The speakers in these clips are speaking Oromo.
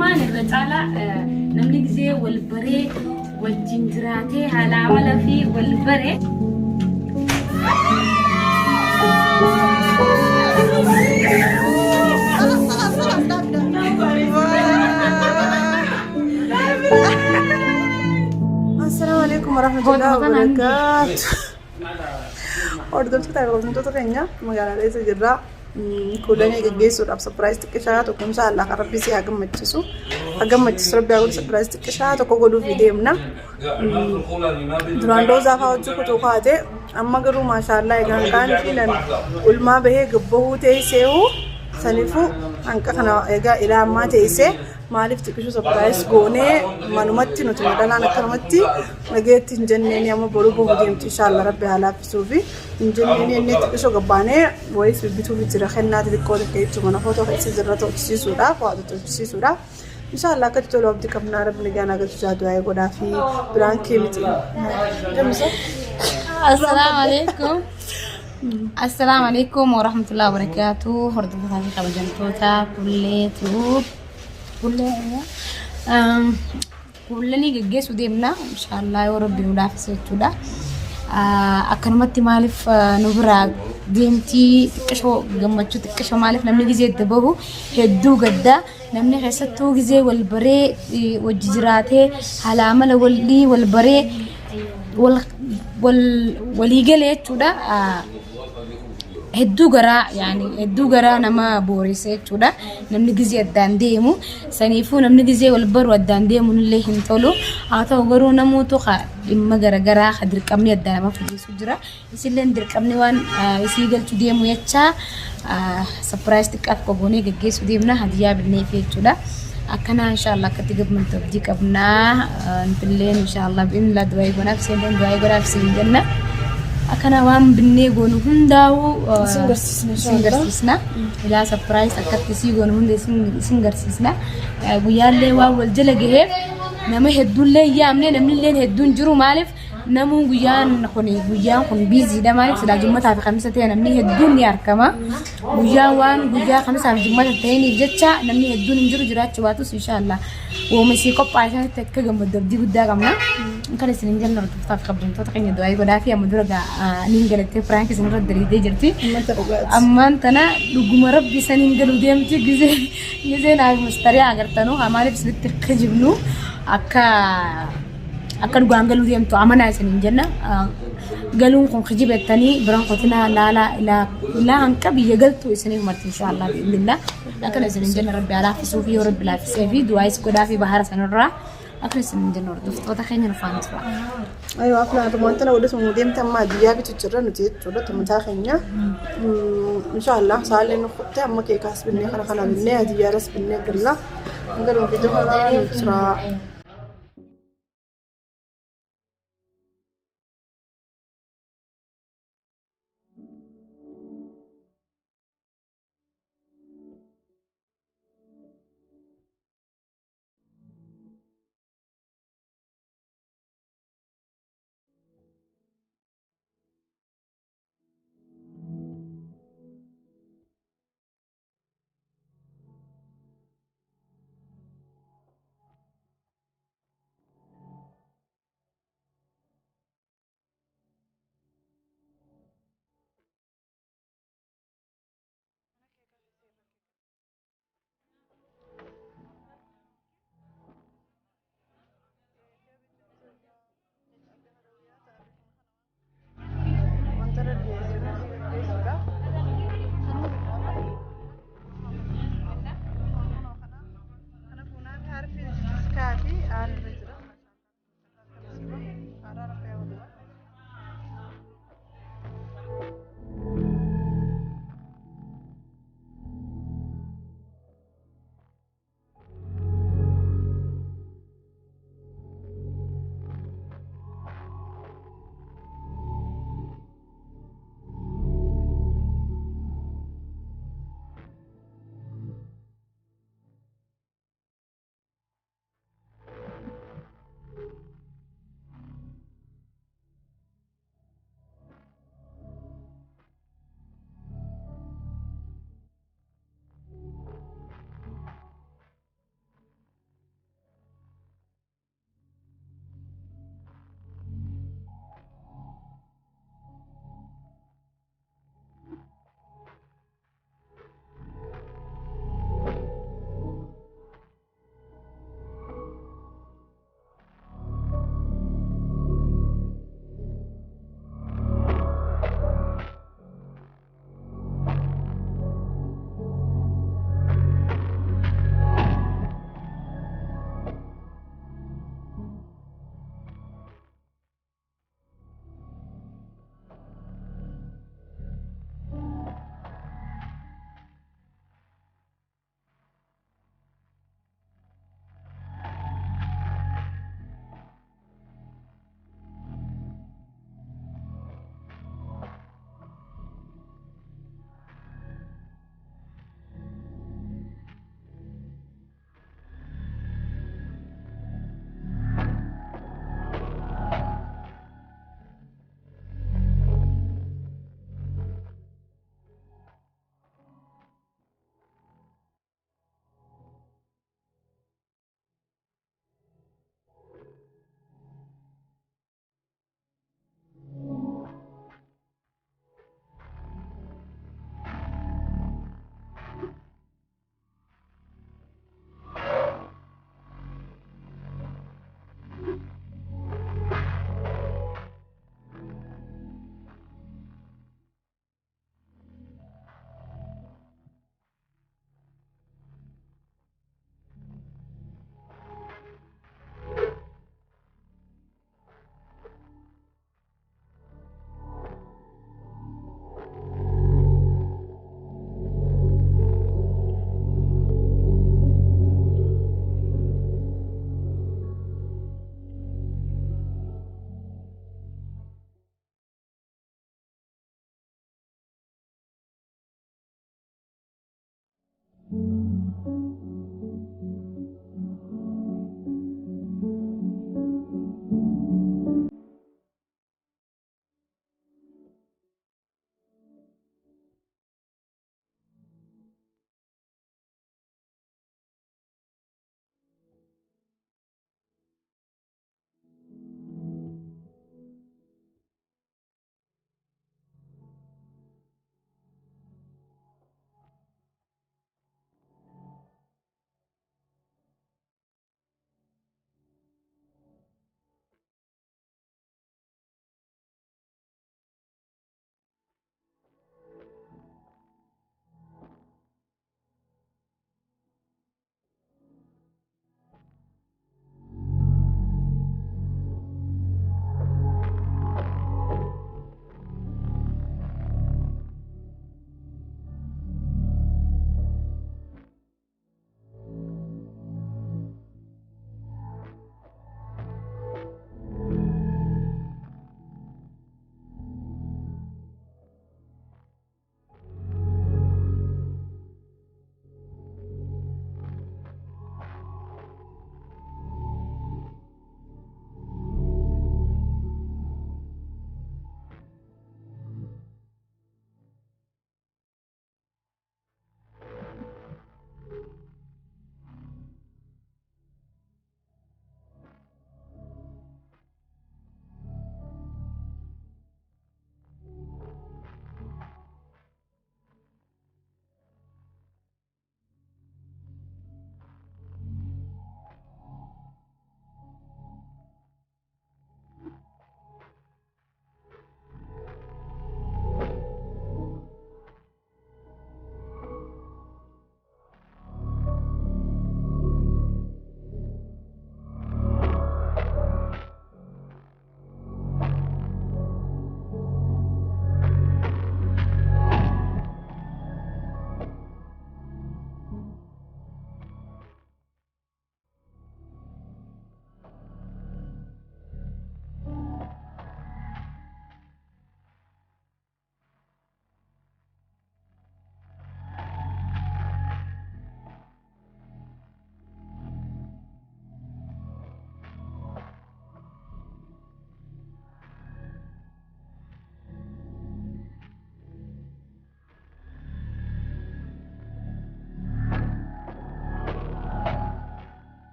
maan irra caala namni gisee wal baree wajjin jiraatee haala amala fi wal baree السلام عليكم ورحمة الله وبركاته. Hordoftoota hordoftoota keenya magaalaa keessa jirra. Kuulanii gaggeessuudhaaf surprise xiqqishaa tokko inshallah kan rabbi si haa gammachiisu. Haa gammachiisu rabbi haa godhu surprise xiqqishaa tokko godhuuf deemna. Duraan doozaa fa'aa hojii kutuu kaate amma garuu maashaallah egaan kaan fiilan ulmaa bahee gabbahuu teessee sanifu hanqa kana egaa ilaa ammaa teessee maaliif xiqqishu surprise goonee manumatti nuti madalaan akkanumatti nageetti hin jenneen amma boruu bohu deemti inshallah rabbi haa laaffisuu fi hin jenneen inni xiqqishu gabbaanee boyis bibbituuf jira kennaati xiqqoo xiqqeechu mana footoo keessa jirra tochisiisuudhaaf waa'ee tochisiisuudhaaf inshallah akka tolu abdi qabnaa rabbi gaana galchuusaa du'aa godhaa fi biraan keemiti. Assalamu alaikum. Assalamu alaikum warahmatullahi wabarakatuh. Hordoftoota fi kabajamtoota kullanii gaggeessuu deemna inshallah yoo rabbi nu laaffise jechuudha. Akkanumatti maaliif nu biraa deemtii xiqqishoo gammachuu xiqqishoo maaliif namni gizee itti bahu hedduu gaddaa namni keessattuu gizee wal baree wajji jiraatee haala amala wal baree walii galee jechuudha. Hedduu garaa nama boorisa jechuudha. Namni gizee addaan deemu saniifuu namni gizee wal baru addaan deemu illee hin tolu. Haa ta'u garuu namoota dhimma garagaraa dirqamni addaan nama fudhisu jira. Isillee dirqamni waan isii galchu deemu jechaa surprise xiqqaaf qogoonee gaggeessuu deemna hadiyaa binneef jechuudha. Akkana inshallah akkatti gammaddu abdii qabnaa intilleen inshallah bi'inla du'aa gonaaf seenan du'aa gonaaf seen jenna. Akana waan binnee goonu hundaawu singarsiisna ilaa surprise akkatti sii goonu hunda singarsiisna guyyaallee waan wal jala gahee nama hedduullee yaamne namnillee hedduun jiru maaliif namuun guyyaan kun biiziidha maaliif silaa jummataa fi kamisa ta'e namni hedduun ni argama guyyaan waan guyyaa kamisaa fi jummata ta'eniif jecha namni hedduun hin jiru jiraachuu baatus inshallah wooma isii qophaa'e akka gammaddu abdii guddaa qabna. Kan isin jenna hordoftoota kabajamtoota keenya du'aa godhaa fi amma dura niin galattee firaanki isin irra dariitee jirti. Ammaan tana dhuguma rabbi isaniin galuu deemti gizee naaf mustarii agartanu maaliif isinitti akka jibnu akka dhugaan galuu deemtu amanaa isiniin jenna. Galuun kun kijibettanii biraan qotinaa ilaa hanqa biyya galtu isiniif marti inshallah bi'illah. Akkana isiniin jenna rabbi haa laaffisuu fi yoo rabbi laaffisee fi du'aayis godhaa fi bahara sanarraa. أفرس من جنور دفتوتا خيني نفانت بقى. أيوة أفلا طبعا أنا وديت موديم تما ديابي تجرا نتيت شو تما تاخينيا إن شاء الله سالي نخطة أما كي كاس بني خلا بني هدي رس بني كلا نقدر نفيدو خلا نسرع.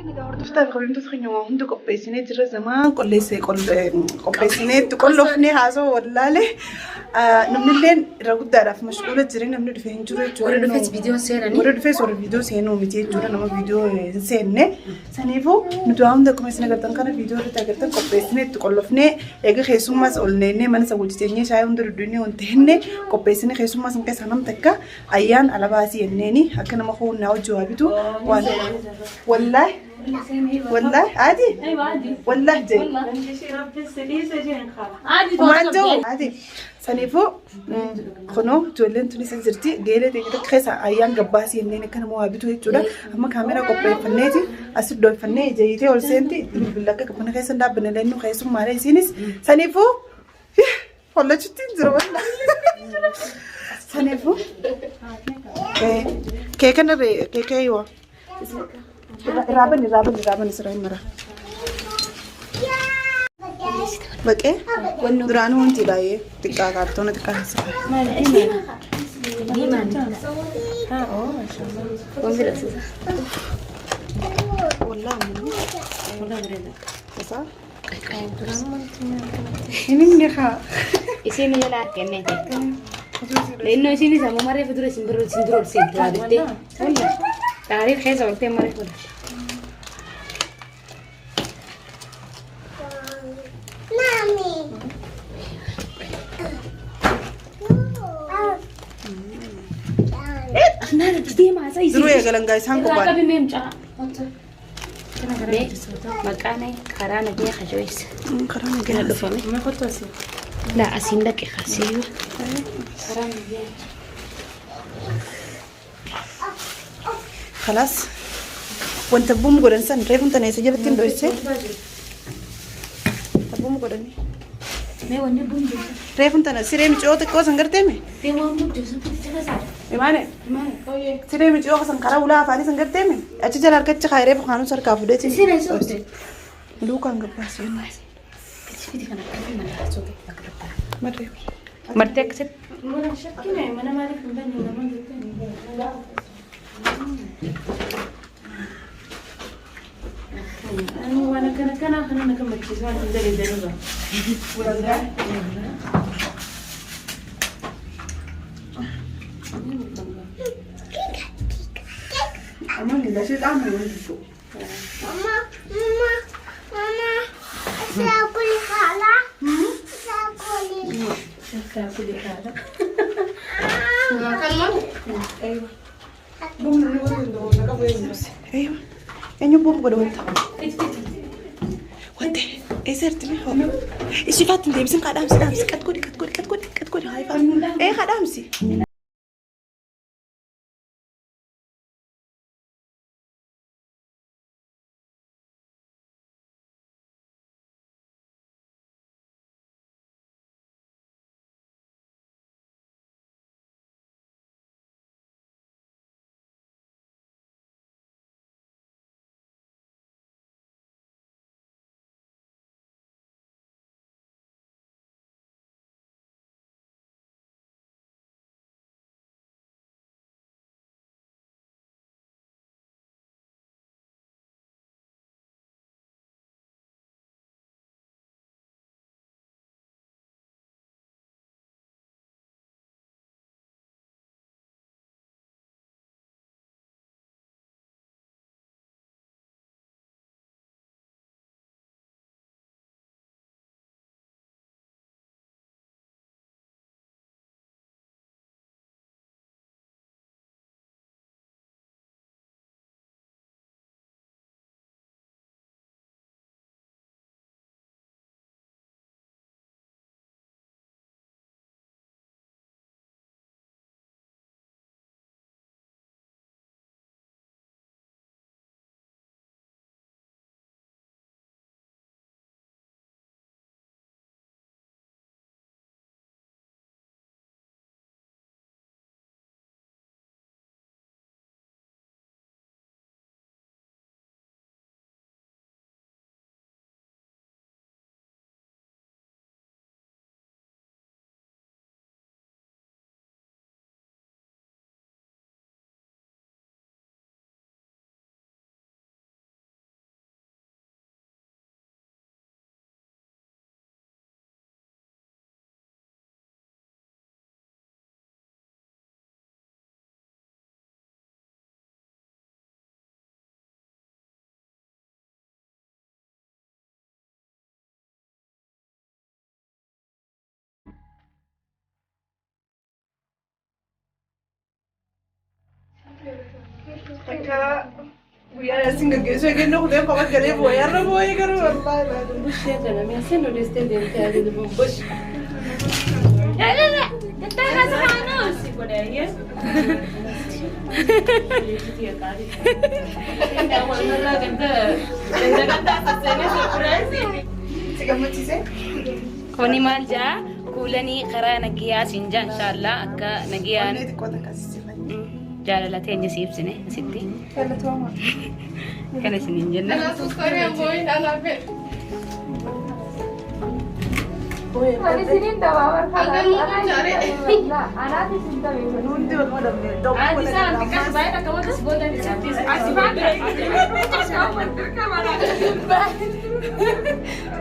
Hordoftaa fi qabeentoota keenya waa hunda qopheessinee jirra zamaan qopheessinee qollofnee haasoo wallaalee namnilleen irra guddaadhaaf mashquula jireenya namni dhufee hin jiru jechuudha. Warri dhufees viidiyoo seenanii. Warri dhufees warri viidiyoo seenuu miti jechuudha nama viidiyoo hin seenne. Saniifuu nuti waa hunda akkuma isin agartan kana viidiyoo irratti agartan qopheessinee itti qollofnee eega keessummaas ol neennee mana isa wajjiteenyee shaayii hunda dudduunee wanti henne qopheessinee keessummaas hin keessaa nam takka ayyaan alabaasii jenneeni akka nama hoonnaa hojii waa bitu waan wallaahi. والله عادي والله جاي عادي سنيفو خنو تولين توني سنزرتي جيلة تيجي خيسة أيام جباسي إني كنا موابيتو يجودا أما كاميرا كوبي فنيتي أسد دوي فني جايتي أول سنتي بالله كنا خيسة دابنا لأنه خيسة ماري سينس سنيفو والله شتين زرونا سنيفو كيك أنا كيك أيوة رابن سراي مرة بقى درانو أنتي لايه تكا كارتون تكا هسه دي ما ما شاء الله ومن الأساس والله بريدة صح هني مني خا إسيني يلا كنيتي لأنه يصير يسمى مرة فدرة سندرو سيد وادتي ولا تعريف خيزة وقتين مرة فدرة أنا كذي ما زي درو يا قلنا جايس هنكو لا بال قبل ما يمشي مكاني خرانا جي خجويس خلانا كنا دفعنا ما كنت أسيب لا أسين لك خسيو خرانا جي خلاص وانت بوم قرن سن ريف انت نايس جبتين دويسه تبوم قرني ما وني بوم ريف انت ناس سيري مش اوتك كوسن قرتمي تيمون بوجوسن تجسار إيمانه سيري مش اوه سن كرا ولا فاني سن قرتمي أتجي على الكتش خير ريف خانو سر كافودتي سيري سوتي لو كان قباس يناس كتفيدي كنا كنا لا سوتي أكرتها مريم مرتك ست ما شكله ما أنا ما أعرف من بني ولا من لا أنا كنا نكمل شيء ما تندري دنيا أما لا شيء تعمل وين تشوف ماما سأقولي خالة سأقولي كافي هذا أيوة بوم أيوة أنا بوم قدو أنت وانت إيه صرت لي هون إيش فات أنت بس قاعد أمسي كتقولي هاي فاهم إيه قاعد أمسي ويا سينجا جيسو كأنه خدين قبض قريب ويا رب ويا قرب والله لا بوش يا أنا من سنة الاستديو تاعي بوش لا أنت هذا خانوس يقول إيه أول مرة كنت أساسني سوربرايزي سيجمع تيسه كوني مالجا كولني قرا نجيا سنجا إن شاء الله أكا نجيا أنا تقول لك أسيسي جالتين يسيب سنة ستي كلا توما كان سنين جنة أنا سكري أبوين أنا بيت Hari Senin tawar Agak mau cari. Lah, anak di sini tahu. نودي والله دمي دوم عادي ساعة تكاس باينة كمان تسبودا نسيب Asibada. Kamu terkemana?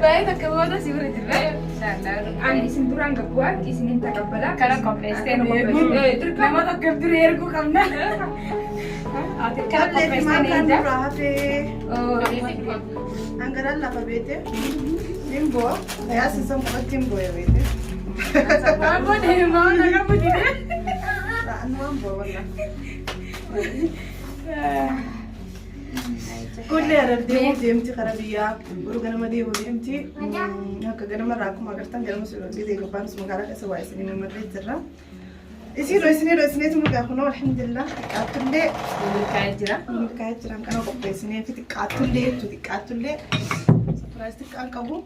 Baik tak kemana sih udah juga. Insyaallah. Ani sinturan kebuat, isinin tak kebala karena kompleksen terus nama tak kebiri ergu kamna. Akhir karena kompleksen ini. Oh, Anggaran apa bete? Timbo, ya sesam buat timbo ya bete. apa deh mau nak apa dia? Anu ambo wala. كل رديم ديمتي خرابية ورجعنا ما ديو ديمتي هكا جنا مرة أكو ما قرتن جنا مسؤول بيدي كبار اسمه قالك أسوأ سنين من مريت ترى يصيروا سنين تمرق أخونا والحمد لله تكاتل لي من أنا بقى سنين في تكاتل لي سبرايز تكان كابو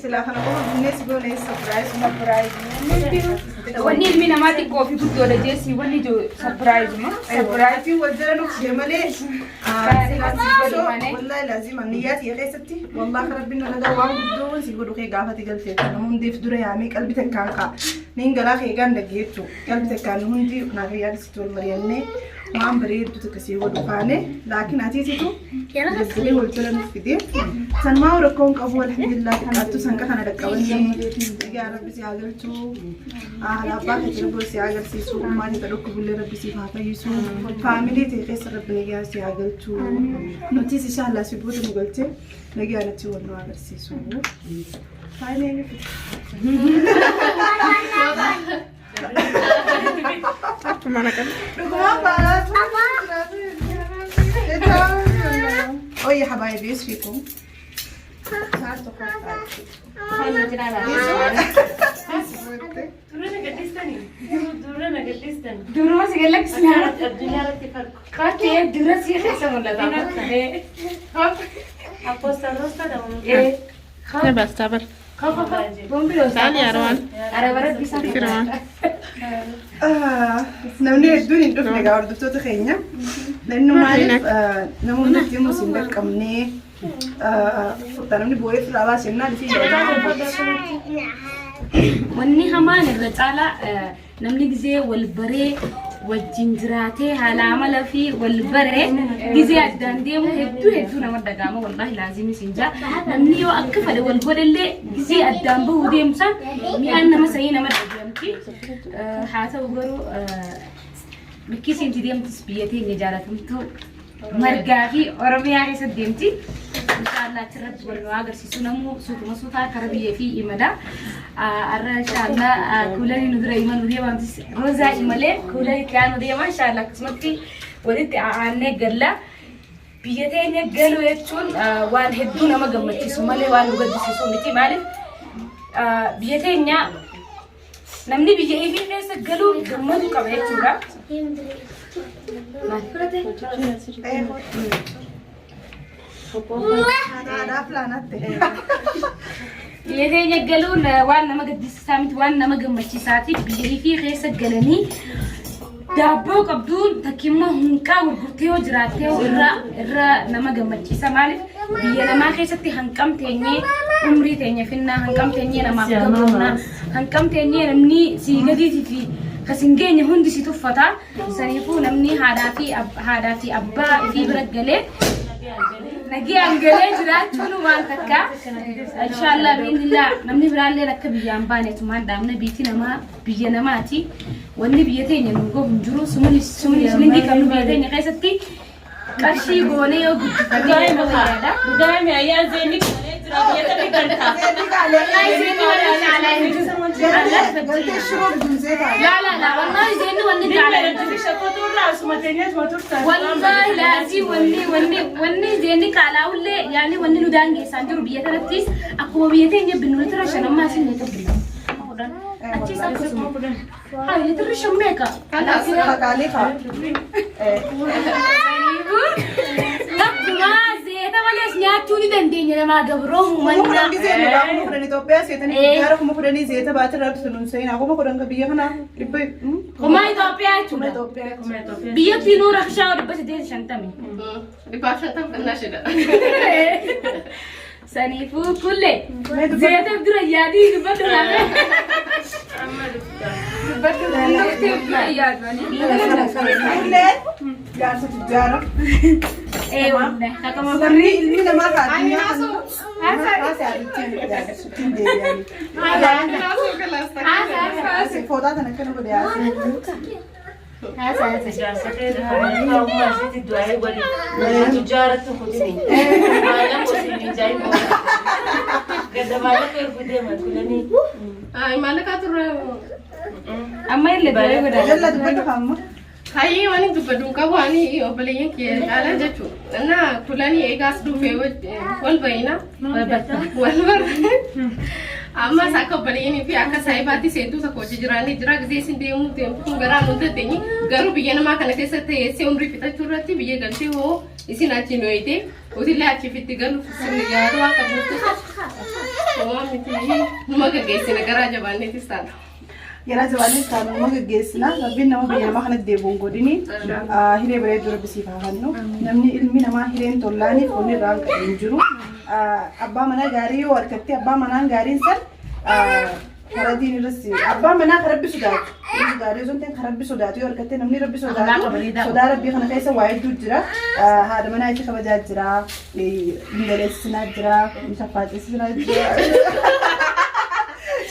سلا خنا بقول الناس بيقولوا إيه سبرايز وني المينا ما تكو في كل ولا جيسي وني جو سبرايز ما سبرايز وجرنا جمالي والله لازم النيات يا خيستي والله خربنا لقى وام بدون سيقولوا خي قافتي قلتي أنا هم دي فدوري عمي قلبي تكانقا نينجلا خي كان دقيتو قلبي تكان هم دي نغير ستول مرياني ما عم بريد تكسي ودقاني لكن أتيتو جزلي والجلن في دي سن ما وركون قبول الحمد لله كاتو سنكا خنا دقاوني يا ربي سياغلتو على باقي تربو سياغل سيسو ما نتلوك بولي ربي سيفاتا يسو فاميلي تيخيس ربي نجا سياغلتو نوتيس إن شاء الله سيبوت مقلتي نجا نتي ونو عغل سيسو فايني نفت أي حبايبي ايش فيكم؟ dulu masih galak sih kaki dulu sih saya mau lihat sabar. تعالي يا روان. أنا bisa روان. نمني الدنيا ندفع جوار دكتور تخينيا لأنه ما أعرف نمو نتي مسلم كمني تنامني بوي في العباس إننا اللي فيه wanni hamaan irra caala namni gizee wal baree wajjin jiraatee haala amala fi wal baree gizee addaan deemu hedduu nama dhagaama wallahi laazimi sinjaa namni yoo akka fedhe wal godhallee gizee addaan bahuu deemsan mi'aan nama sanii nama dhagaamti haa ta'u garuu bikkii siinti deemtis biyya teenya jaalatamtu margaa fi oromiyaa keessatti deemti inshallah achirratti wal nu agarsiisu namu suutuma suutaa kara biyyee fi imada arra inshallah kuulanii nu dura imalu deemamtis roozaa imalee kuulanii kaanu deema inshallah akkasumatti walitti aanee galla biyya teenya galuu jechuun waan hedduu nama gammachiisu malee waan nu gaddisiisu miti maaliif biyya teenya namni biyya ifii keessa galuu gammadu qaba jechuudha. ada planate biyya teenya galuun waan nama gaddisiisaa miti waan nama gammachiisaati biyya ifii keessa galanii daabboo qabduun takkimmoo hunqaa gurgurtee yoo jiraattee irra nama gammachiisa maaliif biyya namaa keessatti hanqamteenyee umrii teenya finnaa hanqamteenyee namaaf gabrumnaa hanqamteenyee namni sii gadiitii fi kasingeenya hundi si tuffata saniifuu namni haadhaa fi abbaa ifii bira galee nagi angalee jiraachuun waan takka inshallah bi'inillah namni biraallee akka biyyaan baanetu maan dhaamna biitti namaa biyya namaati wanni biyya teenya nu goon jiru sumunis lingi kan biyya teenya keessatti qarshii goonee yoo guddifatee yaada dhugaame ayyaa zeeni biyya teenya ganta wallahi zeeni wala caalaa hin لا والله زين وني على والله لازم وني زينك على ولا يعني وني ندانجي سانجر بيترتيس اكو بيتين يبنوا ترى شنو ما سن تبري أتي سافسمو هاي ترى شميكا أنا أسمع عليها ما زيتا ولا سنياتوني دنديني ما قبروه منا زين لا مو كرني توبيا سيتني يعرف مو كرني زيتا باتر سنون سين أكو مو كرني كبيا هنا لبي كما توبيا تuna بيا تينو رخشة بس دي شنتامي باشتم ناشدة سنيفو كله زيتا بدر يادي بدر بدر نكتب ياد كله جالسة تجارة Warri ilmi namaa kaadunyaa kan haasa'aadhaan ittiin deebi'anii. Fooxaa kana akkana godhe jalla dubbatu hamma. Hayyee waan dubbadhu qabu ani obboleeyyan kee caalaa jechuudha. Na kulanii eegaas dhufee wal bayina wal barre. Amma akka obboleeyyanii fi akka saayibaatti seedduu tokko hojii jiraanii jira gisee isin deemuu kun garaa nu dandeenye garuu biyya namaa kana keessatti eessee umrii fixachuu irratti biyya galtee hoo isin achi nu eeyite utillee achi fitti galuuf sirni yaadu waan qabnutti waan miti numa gaggeessina garaa jabaanneetis taata. Gara jabaannis kan nama gaggeessina rabbiin nama biyya namaa kanatti deebi'uun godhini hiree bareedduu rabbisiif haa kennu namni ilmi namaa hireen tollaaniif onni irraa hin jiru abbaa manaa gaarii yoo harkatti abbaa manaan gaariin san karadiin irratti abbaa manaa kan rabbi sodaatu gaarii osoo hin ta'in kan rabbi sodaatu yoo harkattee namni rabbi sodaatu sodaa rabbii kana keessa waa hedduu jira haadha manaa itti kabajaa jira ingaleessinaa jira saffaateessinaa jira.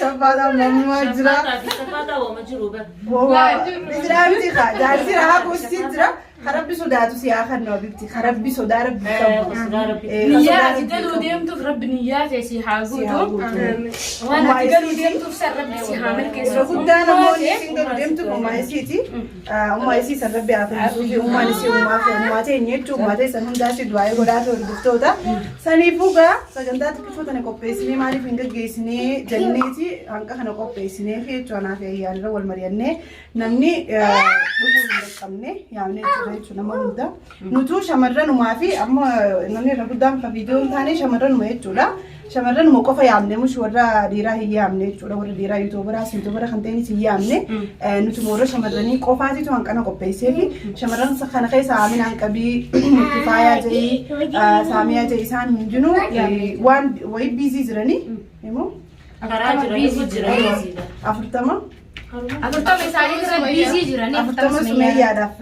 Saffaataa mammaa jira. Saffaataa wama jiru ba. Jira miti kaa jaarsi rahaa gosti jira. Karabbi sodaatu siyaa kan nama bifti karabbi sodaa rabbi qabu. Niyyaa ati galuu deemtuuf rabbi niyyaa teessii haa guutu. Waan ati galuu deemtuuf san rabbi si haa milkeessu. Guddaa namoonni isin galuu deemtuuf ummaa isiiti. Ummaa isii san rabbi haa fayyisuu fi ummaan isii ummaa ta'e jechuu ummaa ta'e san hundaatti du'aa'ee godhaa ta'e hordoftoota. Saniifuu gaa sagantaa xiqqoo tana qopheessinee maaliif hin gaggeessinee jenneeti hanqa kana qopheessinee fi jechuun anaaf ayyaanirra wal mari'annee namni dhufuu hin qaqqabne yaamnee jira. Nama hunda nutu shamarranumaa fi amma namni irra guddaan fa viidiyoon taane shamarranuma jechuudha. Shamarranuma qofa yaamne mushi warra dhiiraa hin yaamne jechuudha. Warra dhiiraa yuutuubara kan ta'enis hin yaamne nuti warra shamarranii qofaatitu hanqana qopheessee fi shamarran kana keessa Amina Hanqabii Kifaayaa jedhii Saamiyaa jedhii isaan hundinuu waan wayii biizii jiranii immoo afurtama. Afurtama isaanii irra biizii jiranii afurtama Sumayyaadhaaf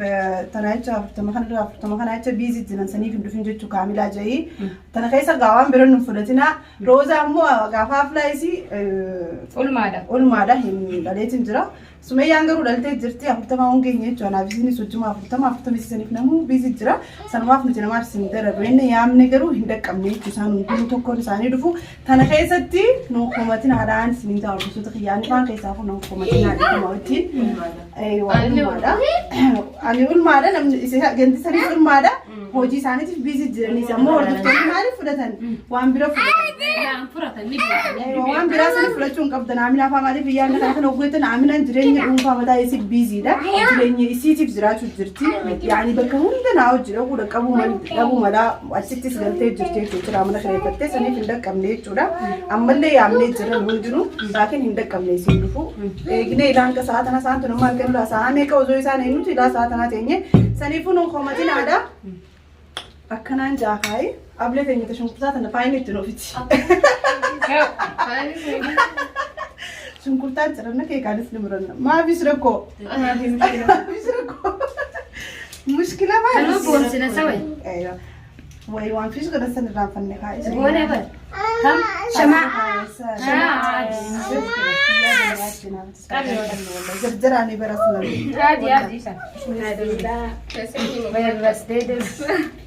tana jecha afurtama kana jecha biizii jiran saniif hin dhufin jechuu Kaamilaa jedhii tana keessa gaawaan biroon hin fudhatinaa Roozaa immoo gaafa aflaayisii olmaadha hin dhaleetiin jira Sumayyaan garuu dhaltee jirti afurtama hongeenya jechuudha anaaf isinis hojjuma afurtama isiisaniif namuu biizii jira sanumaaf nuti namaaf isin dararru inni yaamne garuu hin dhaqqabne jechuu isaan hundinuu tokkoon isaanii dhufu tana keessatti nu komatin haadhaan isiniin ta'a hordoftoota kiyyaanii faan keessaafuu nu komatin haadhaan wajjin ani ulmaadha namni ganti sanii ulmaadha hojii isaaniitiif biizii jiraniis ammoo hordoftoonni maaliif fudhatan waan bira fudhatan waan biraa sanii fudhachuu hin qabdan Amina afaa maaliif biyyaanna kana kan hoggeetan Aminaan jireenya dhuunfaa mataa isiif biiziidha jireenya isiitiif jiraachuu jirti yaani bakka hunda naa hojii dhabuu malaa achittis galtee jirti jechuudha mana kireeffattee saniif hin dhaqqabne jechuudha ammallee yaamnee jiran hundinuu laakiin hin dhaqqabne isiin dhufu eegnee ilaanka sa'a tana sa'aan tunu maal kennu sa'a meeqa osoo isaan eenyuti ilaa sa'a tanaa teenye saniifuu nuun komatin aadaa akkanaan jaakaay ablee teenyata shunkurtaa tana faayin itti nuufiti. Shunkurtaan cirana keekaanis ni muranna. Maafis rakkoo. Mushkila maali? Kanuma boonsina sawai. Wayi waan fiish godhasan irraan fanne kaa'e. Boonee bar. Kam shamaa. Jarjaraanii baras lalu. Yaadi isa.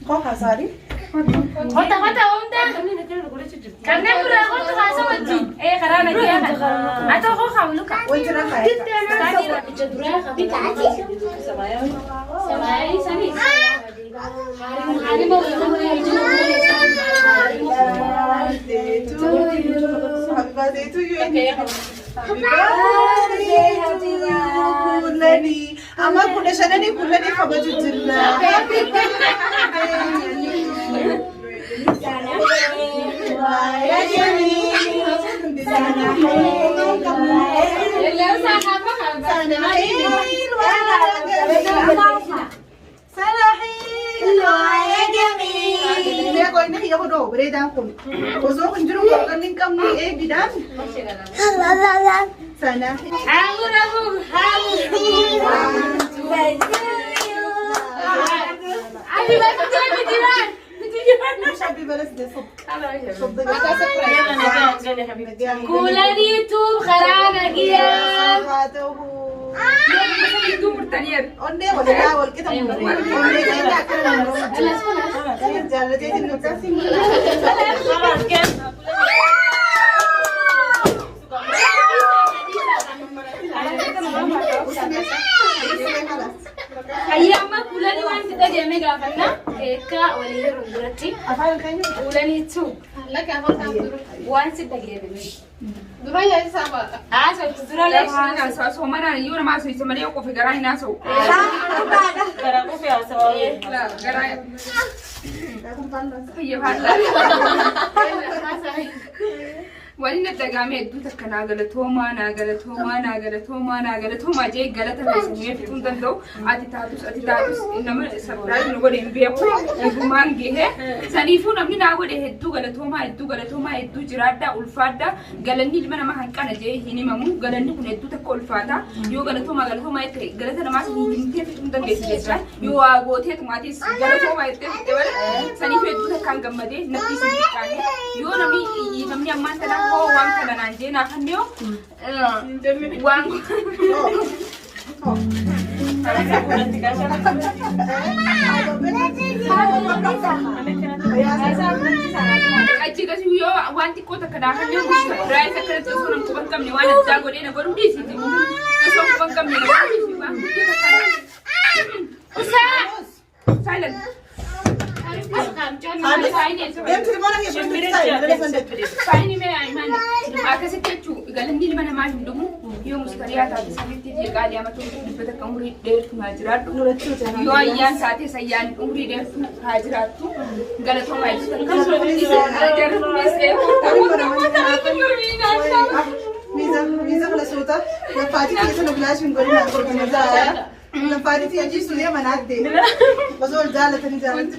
Kookaa saarii. Hota hunda. Kanneen biraa hota haasa wajjin. Karaa nagaa kan. Atoo koo hamluka. Wajjira kaa'e. Samaayii sanii. Happy birthday to you. Happy birthday to you. Kulani. Ama kuna shanani kulani kabaju jirna. Happy birthday. Ini aku doa beri dangkum. Kosong kunjung kalau ni kamu bidang. Sana. Aku. Happy birthday, Jiran. مش حبي بلس دي صب صب يلا نقال يا حبيبتي. كولاني توب خرانا جيا هاته دوم تانية قلنا ولا لا ولا كده قلنا كده كده جالتي النكاسي خلاص كم. أيام ما كولاني وان تدري أمي قافلنا كا وليه رندرتي أفعل كأنه كولاني توب لك يا فرحة وان تدري أمي دراية سابا عايزة تزرع ليش سو مرة يورا ما سوي سمري وقف جراي ناسو كرامو في عصاية. لا جراي هي ولين الدجامي يدو تكنا غلطهما ناغلطهما جاي غلطة بيسميه في تندو أتي تاتوس إنما سبراي نقول إن بيأكل يبومان جه سنيفون أمني نقول هدو غلطهما جرادا ألفادا غلني لمن ما هنكنا جاي هني مامو غلني كن هدو تكول فادا يو غلطهما يتري غلطة نماس هنتي في تندو جيسجا يو أقوتي تماتيس غلطهما يتري سنيفو هدو تكان جمدي نبتي سنتكاني يو نمي أمان تلا هو وان كنا نانجينا خنيو وان aji kasi yo wanti kota kada khanye mushta rai sakara to sunam ko bankam ne wala dago ne na goru disi ti mu so ko bankam ne na disi ba usa silent بنت المرة هي فايني ما ايمان akasi techu galandi mana ma hindumu yo mustariyata sabiti je gali ama to beta kamuri der tu hajiratu yo ayyan saate sayyan umri der tu hajiratu galato mai kamso hajar mese ميزة ولا صوتة لفاتي كيسة نبلاش من قولي نقول من الزايا لفاتي تيجي سوريا منادي بزول جالة تاني جالة